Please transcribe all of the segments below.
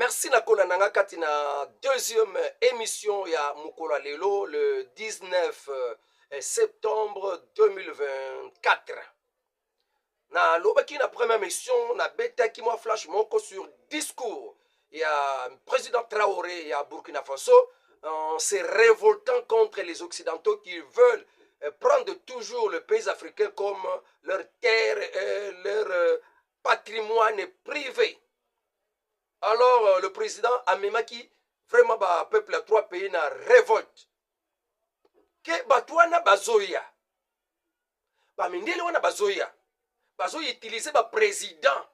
Merci Nakona Nanga Katina, deuxième émission ya Mukola Lelo le 19 septembre 2024. Na lobaki na première mission na beta ki moi flash moko sur discours. Il y a président Traoré et à Burkina Faso en se révoltant contre les occidentaux qui veulent prendre toujours le pays africain comme leur terre et leur patrimoine privé. Alors le président Amemaki vraiment ba peuple à trois pays na révolte. Que batwana bazoya. Ba mindele wana bazoya. Bazo utiliser ba président.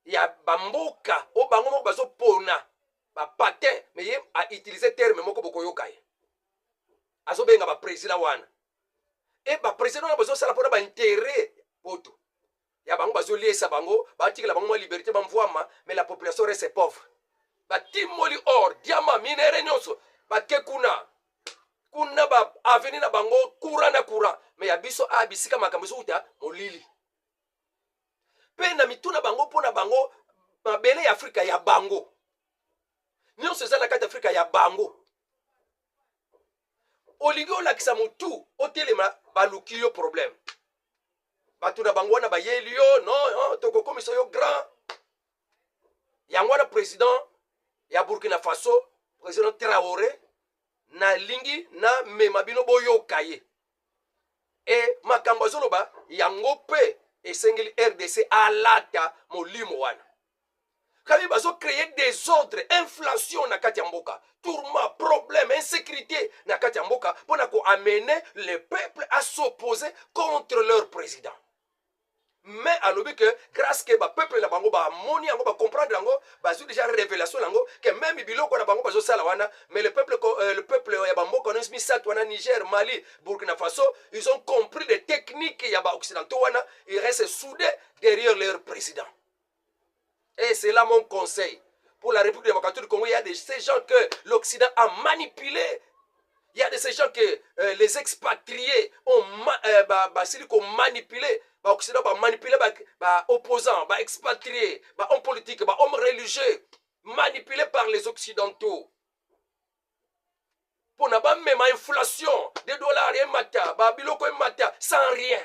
Ya bamboka o bango moko bazo pona ba patin mais ye a utiliser terme moko bokoyoka ye. Azo benga ba président wana. Et ba président wana bazo sala pona ba intérêt poto. Ya bango bazo liesa bango, ba tika la bango liberté bamvoama, mais la population reste pauvre. Ba timoli or, diamant, minéraux nyonso, ba kekuna. Kuna ba avenir na bango courant na courant, mais ya biso a bisika makambo so uta molili. Pe na mituna bango pona bango mabele ya Afrika ya bango. Nyonso za na kati Afrika ya bango. Olingo la kisa mutu, otelema baluki yo problème. Batuna bango na bayeli yo, non, toko komiso yo grand. Yangwana président ya Burkina Faso, président Traoré, na lingi na memabino boyo kaye. Et makambo zoloba yango pe esengeli RDC alata molimo wana. Kabi bazo créer des ordres, inflation na kati ya mboka, tourment, problème, insécurité na kati ya mboka pona ko amener le peuple à s'opposer contre leur président. Mais à l'objet que grâce que le peuple la bango ba moni yango ba comprendre yango ba zu déjà révélation yango que même biloko na bango bazo sala wana mais le peuple ya bango connaît mi sat wana Niger, Mali, Burkina Faso, ils ont compris les techniques ya ba occidentaux wana, ils restent soudés derrière leur président. Et c'est là mon conseil pour la République démocratique du Congo, il y a de ces gens que l'Occident a manipulés. Il y a de ces gens que les expatriés ont manipulé. L'Occident va manipuler les opposants, les expatriés, les hommes politiques, les hommes religieux, manipulés par les Occidentaux. Pour ne pas même inflation, des dollars et mata, biloko et mata, sans rien.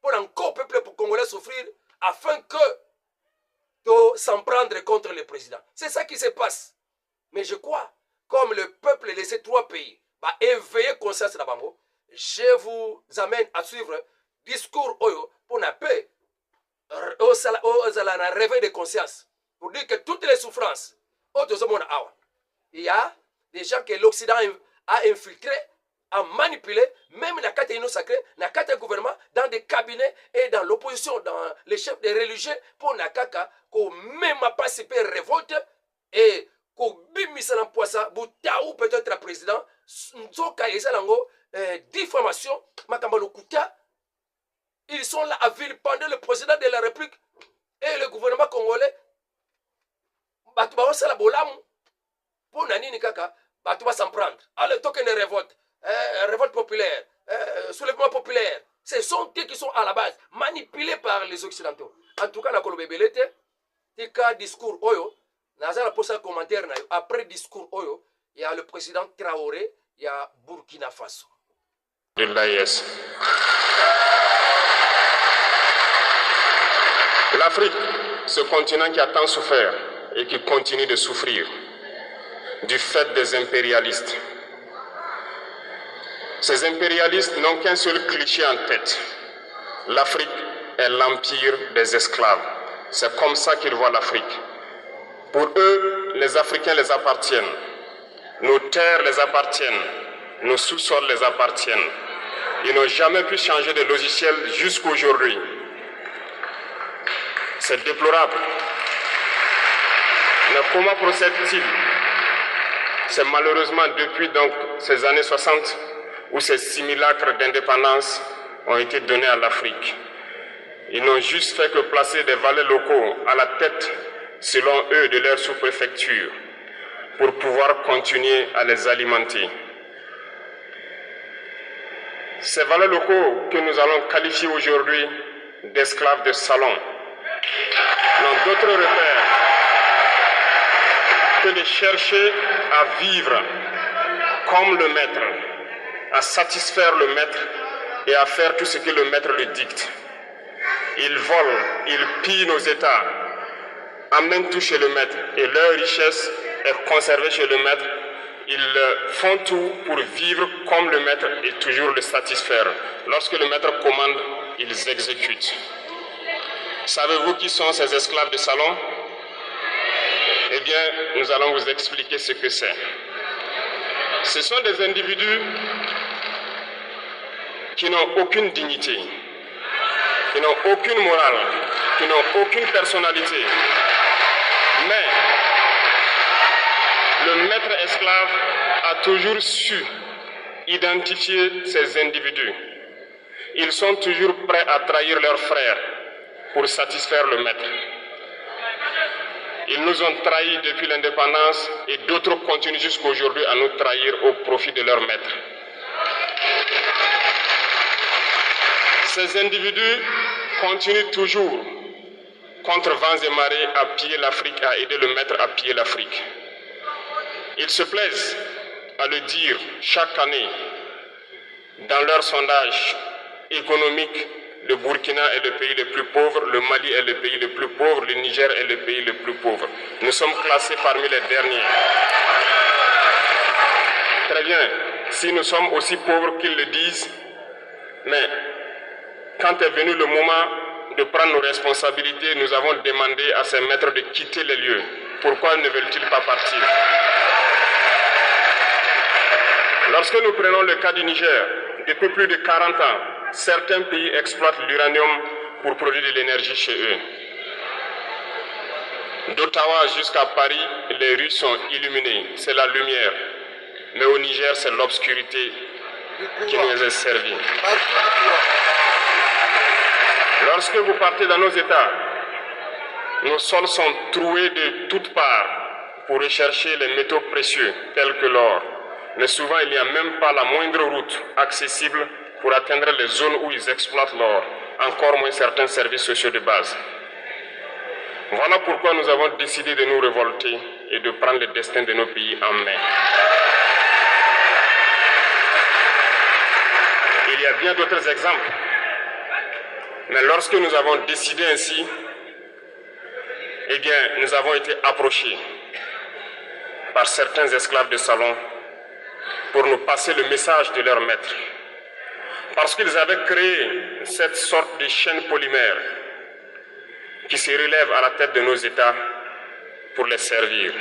Pour encore peuple congolais souffrir, afin que de s'en prendre contre le président. C'est ça qui se passe. Mais je crois, comme le peuple de ces trois pays va éveiller conscience de bango, je vous amène à suivre discours oyo pour na paix un réveil de conscience pour dire que toutes les souffrances il y a des gens que l'Occident a infiltré, a manipulé, même dans la carte sacré, dans la carte gouvernement, dans des cabinets et dans l'opposition, dans les chefs des religieux pour na kaka qu'on même a participé à révolte et qu'on bimisa na poisa butaou peut-être le président nzoka esalango diffamation makamba lokuta. Ils sont là à vilipender le président de la République et le gouvernement congolais. Batuba osala bolamu. Pour nanini kaka, batuba s'en prendre. Alors, token de révolte, révolte populaire, soulèvement populaire. Ce sont eux qui sont à la base, manipulés par les Occidentaux. En tout cas, na kolobe belete, tika discours oyo, nazala posa commentaire na yo. Après discours oyo, il y a le président Traoré, il y a Burkina Faso. De l'AES. L'Afrique, ce continent qui a tant souffert et qui continue de souffrir du fait des impérialistes. Ces impérialistes n'ont qu'un seul cliché en tête. L'Afrique est l'empire des esclaves. C'est comme ça qu'ils voient l'Afrique. Pour eux, les Africains les appartiennent. Nos terres les appartiennent. Nos sous-sols les appartiennent. Ils n'ont jamais pu changer de logiciel jusqu'à aujourd'hui. C'est déplorable. Mais comment procèdent-ils? C'est malheureusement depuis donc ces années 60 où ces simulacres d'indépendance ont été donnés à l'Afrique. Ils n'ont juste fait que placer des valets locaux à la tête, selon eux, de leur sous-préfecture pour pouvoir continuer à les alimenter. Ces valets locaux que nous allons qualifier aujourd'hui d'esclaves de salon n'ont d'autres repères que de chercher à vivre comme le maître, à satisfaire le maître et à faire tout ce que le maître lui dicte. Ils volent, ils pillent nos États, amènent tout chez le maître et leur richesse est conservée chez le maître. Ils font tout pour vivre comme le maître et toujours le satisfaire. Lorsque le maître commande, ils exécutent. Savez-vous qui sont ces esclaves de salon? Eh bien, nous allons vous expliquer ce que c'est. Ce sont des individus qui n'ont aucune dignité, qui n'ont aucune morale, qui n'ont aucune personnalité. Mais le maître esclave a toujours su identifier ces individus. Ils sont toujours prêts à trahir leurs frères pour satisfaire le maître. Ils nous ont trahis depuis l'indépendance et d'autres continuent jusqu'aujourd'hui à nous trahir au profit de leur maître. Ces individus continuent toujours, contre vents et marées, à piller l'Afrique, à aider le maître à piller l'Afrique. Ils se plaisent à le dire chaque année dans leurs sondages économiques. Le Burkina est le pays le plus pauvre, le Mali est le pays le plus pauvre, le Niger est le pays le plus pauvre. Nous sommes classés parmi les derniers. Très bien, si nous sommes aussi pauvres qu'ils le disent, mais quand est venu le moment de prendre nos responsabilités, nous avons demandé à ces maîtres de quitter les lieux. Pourquoi ne veulent-ils pas partir? Lorsque nous prenons le cas du Niger, depuis plus de 40 ans, certains pays exploitent l'uranium pour produire de l'énergie chez eux. D'Ottawa jusqu'à Paris, les rues sont illuminées, c'est la lumière. Mais au Niger, c'est l'obscurité qui nous est servie. Lorsque vous partez dans nos États, nos sols sont troués de toutes parts pour rechercher les métaux précieux tels que l'or. Mais souvent, il n'y a même pas la moindre route accessible pour atteindre les zones où ils exploitent l'or, encore moins certains services sociaux de base. Voilà pourquoi nous avons décidé de nous révolter et de prendre le destin de nos pays en main. Il y a bien d'autres exemples. Mais lorsque nous avons décidé ainsi, eh bien, nous avons été approchés par certains esclaves de salon pour nous passer le message de leur maître. Parce qu'ils avaient créé cette sorte de chaîne polymère qui se relève à la tête de nos États pour les servir.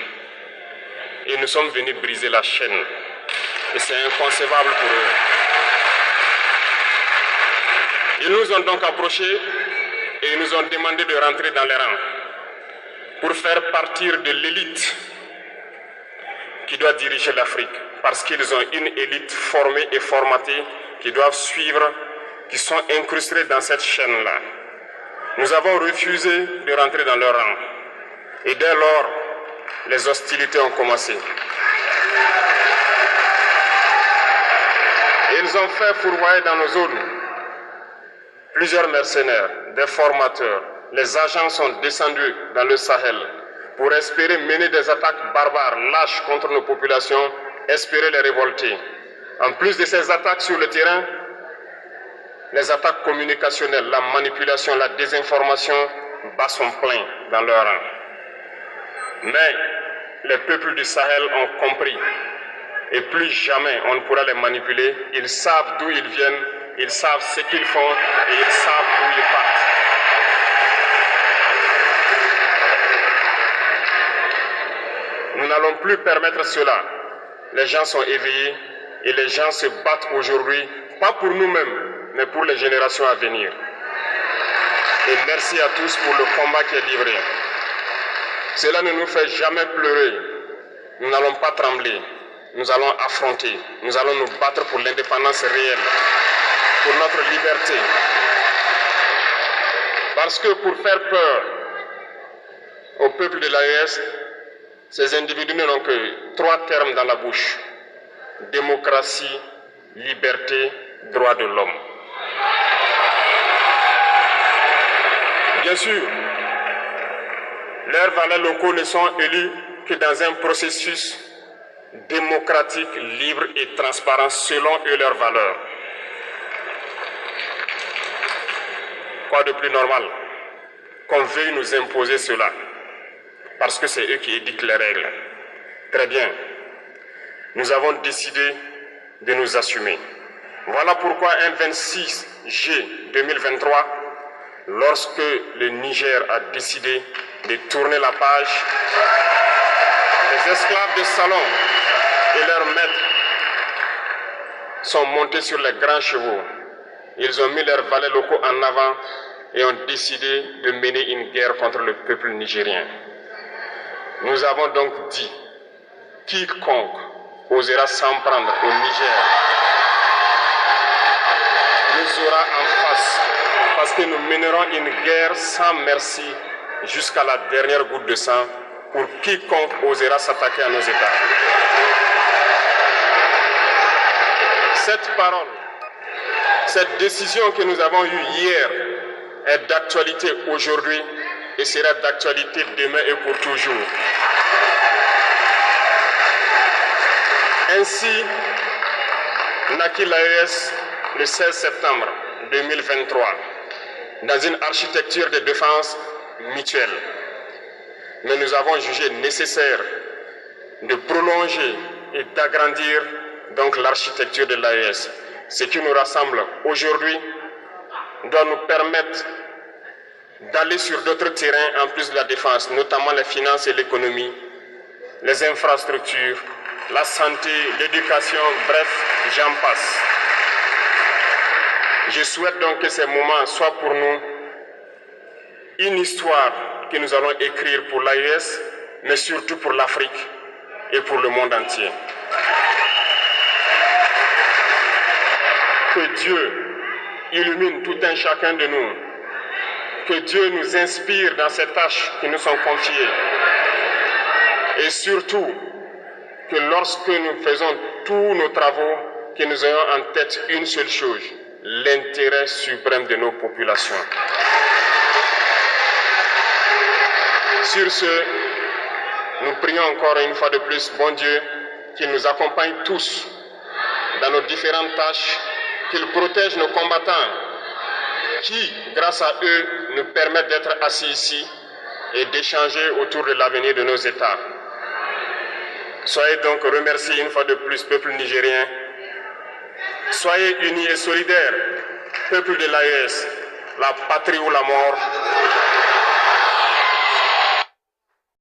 Et nous sommes venus briser la chaîne. Et c'est inconcevable pour eux. Ils nous ont donc approchés et ils nous ont demandé de rentrer dans les rangs pour faire partir de l'élite qui doit diriger l'Afrique. Parce qu'ils ont une élite formée et formatée qui doivent suivre, qui sont incrustés dans cette chaîne-là. Nous avons refusé de rentrer dans leur rang. Et dès lors, les hostilités ont commencé. Et ils ont fait fourvoyer dans nos zones plusieurs mercenaires, des formateurs. Les agents sont descendus dans le Sahel pour espérer mener des attaques barbares, lâches contre nos populations, espérer les révolter. En plus de ces attaques sur le terrain, les attaques communicationnelles, la manipulation, la désinformation battent son plein dans leur rang. Mais les peuples du Sahel ont compris et plus jamais on ne pourra les manipuler. Ils savent d'où ils viennent, ils savent ce qu'ils font et ils savent où ils partent. Nous n'allons plus permettre cela. Les gens sont éveillés et les gens se battent aujourd'hui, pas pour nous-mêmes, mais pour les générations à venir. Et merci à tous pour le combat qui est livré. Cela ne nous fait jamais pleurer. Nous n'allons pas trembler. Nous allons affronter. Nous allons nous battre pour l'indépendance réelle, pour notre liberté. Parce que pour faire peur au peuple de l'AES, ces individus n'ont que 3 termes dans la bouche: démocratie, liberté, droits de l'homme. Bien sûr, leurs valets locaux ne sont élus que dans un processus démocratique, libre et transparent selon eux leurs valeurs. Quoi de plus normal qu'on veuille nous imposer cela, parce que c'est eux qui édictent les règles. Très bien. Nous avons décidé de nous assumer. Voilà pourquoi un 26 juillet 2023, lorsque le Niger a décidé de tourner la page, les esclaves de salon et leurs maîtres sont montés sur les grands chevaux. Ils ont mis leurs valets locaux en avant et ont décidé de mener une guerre contre le peuple nigérien. Nous avons donc dit, quiconque osera s'en prendre au Niger nous aura en face, parce que nous mènerons une guerre sans merci jusqu'à la dernière goutte de sang pour quiconque osera s'attaquer à nos États. Cette parole, cette décision que nous avons eue hier est d'actualité aujourd'hui et sera d'actualité demain et pour toujours. Ainsi, naquit l'AES le 16 septembre 2023 dans une architecture de défense mutuelle. Mais nous avons jugé nécessaire de prolonger et d'agrandir donc l'architecture de l'AES. Ce qui nous rassemble aujourd'hui doit nous permettre d'aller sur d'autres terrains en plus de la défense, notamment les finances et l'économie, les infrastructures, la santé, l'éducation, bref, j'en passe. Je souhaite donc que ces moments soient pour nous une histoire que nous allons écrire pour l'AES, mais surtout pour l'Afrique et pour le monde entier. Que Dieu illumine tout un chacun de nous. Que Dieu nous inspire dans ces tâches qui nous sont confiées. Et surtout, que lorsque nous faisons tous nos travaux, que nous ayons en tête une seule chose, l'intérêt suprême de nos populations. Sur ce, nous prions encore une fois de plus, bon Dieu, qu'il nous accompagne tous dans nos différentes tâches, qu'il protège nos combattants, qui, grâce à eux, nous permettent d'être assis ici et d'échanger autour de l'avenir de nos États. Soyez donc remerciés une fois de plus, peuple nigérien. Soyez unis et solidaires, peuple de l'AES, la patrie ou la mort.